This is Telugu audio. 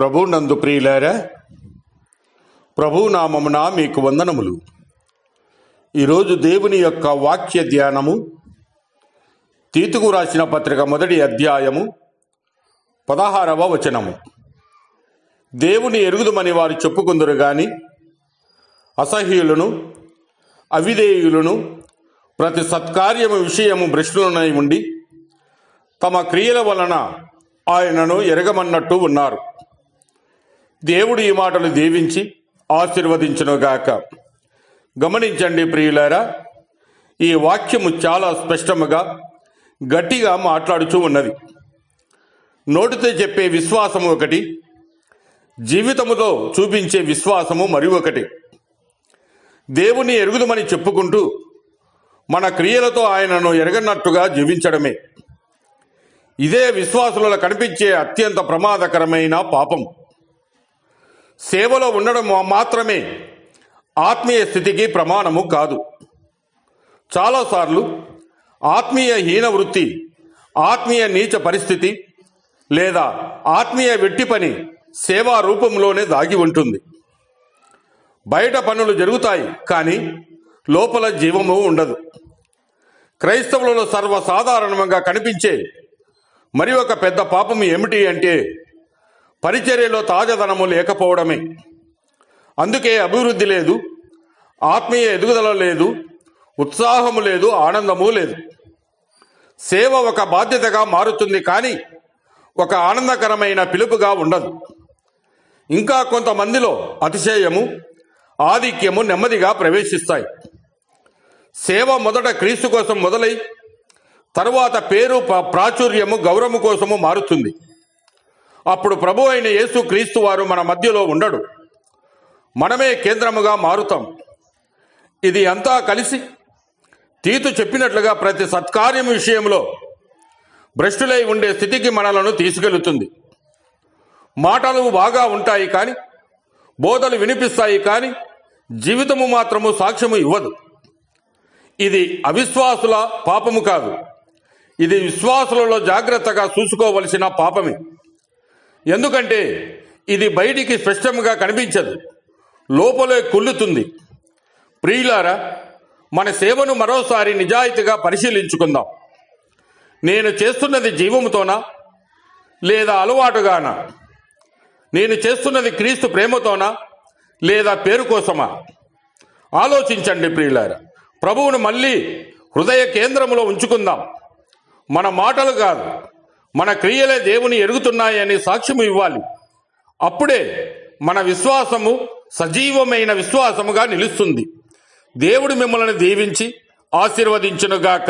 ప్రభు నందు ప్రియులారా, ప్రభు నామమున మీకు వందనములు. ఈరోజు దేవుని యొక్క వాక్య ధ్యానము తీతుకు రాసిన పత్రిక 1వ అధ్యాయము 16వ వచనము. దేవుని ఎరుగుదుమని వారు చెప్పుకుందరు గాని అసహ్యులను అవిధేయులను ప్రతి సత్కార్యము విషయము భ్రష్టులనై ఉండి తమ క్రియల వలన ఆయనను ఎరగమన్నట్టు ఉన్నారు. దేవుడు ఈ మాటలు దీవించి ఆశీర్వదించునుగాక. గమనించండి ప్రియులారా, ఈ వాక్యము చాలా స్పష్టముగా గట్టిగా మాట్లాడుచూ ఉన్నది. నోటితో చెప్పే విశ్వాసము ఒకటి, జీవితముతో చూపించే విశ్వాసము మరి ఒకటి. దేవుని ఎరుగుదమని చెప్పుకుంటూ మన క్రియలతో ఆయనను ఎరగనట్టుగా జీవించడమే. ఇదే విశ్వాసులలో కనిపించే అత్యంత ప్రమాదకరమైన పాపం. సేవలో ఉండడం మాత్రమే ఆత్మీయ స్థితికి ప్రమాణము కాదు. చాలాసార్లు ఆత్మీయ హీన వృత్తి, ఆత్మీయ నీచ పరిస్థితి లేదా ఆత్మీయ వెట్టి పని సేవా రూపంలోనే దాగి ఉంటుంది. బయట పనులు జరుగుతాయి, కానీ లోపల జీవము ఉండదు. క్రైస్తవులలో సర్వసాధారణంగా కనిపించే మరి ఒక పెద్ద పాపం ఏమిటి అంటే పరిచర్యలో తాజాదనము లేకపోవడమే. అందుకే అభివృద్ధి లేదు, ఆత్మీయ ఎదుగుదల లేదు, ఉత్సాహము లేదు, ఆనందము లేదు. సేవ ఒక బాధ్యతగా మారుతుంది, కానీ ఒక ఆనందకరమైన పిలుపుగా ఉండదు. ఇంకా కొంతమందిలో అతిశయము, ఆధిక్యము నెమ్మదిగా ప్రవేశిస్తాయి. సేవ మొదట క్రీస్తు కోసం మొదలై తరువాత పేరు, ప్రాచుర్యము, గౌరవము కోసము మారుతుంది. అప్పుడు ప్రభు అయిన యేసు క్రీస్తు వారు మన మధ్యలో ఉండడు, మనమే కేంద్రముగా మారుతాం. ఇది అంతా కలిసి తీతు చెప్పినట్లుగా ప్రతి సత్కార్యం విషయంలో భ్రష్టులై ఉండే స్థితికి మనలను తీసుకెళుతుంది. మాటలు బాగా ఉంటాయి కానీ, బోధలు వినిపిస్తాయి కానీ జీవితము మాత్రము సాక్ష్యము ఇవ్వదు. ఇది అవిశ్వాసుల పాపము కాదు, ఇది విశ్వాసులలో జాగ్రత్తగా చూసుకోవలసిన పాపమే. ఎందుకంటే ఇది బయటికి స్పష్టంగా కనిపించదు, లోపలే కుళ్ళుతుంది. ప్రియులారా, మన సేవను మరోసారి నిజాయితీగా పరిశీలించుకుందాం. నేను చేస్తున్నది జీవముతోనా లేదా అలవాటుగానా? నేను చేస్తున్నది క్రీస్తు ప్రేమతోనా లేదా పేరు కోసమా? ఆలోచించండి ప్రియులారా. ప్రభువును మళ్ళీ హృదయ కేంద్రంలో ఉంచుకుందాం. మన మాటలు కాదు, మన క్రియలే దేవుని ఎరుగుతున్నాయని సాక్ష్యము ఇవ్వాలి. అప్పుడే మన విశ్వాసము సజీవమైన విశ్వాసముగా నిలుస్తుంది. దేవుడు మిమ్మల్ని దీవించి ఆశీర్వదించునుగాక.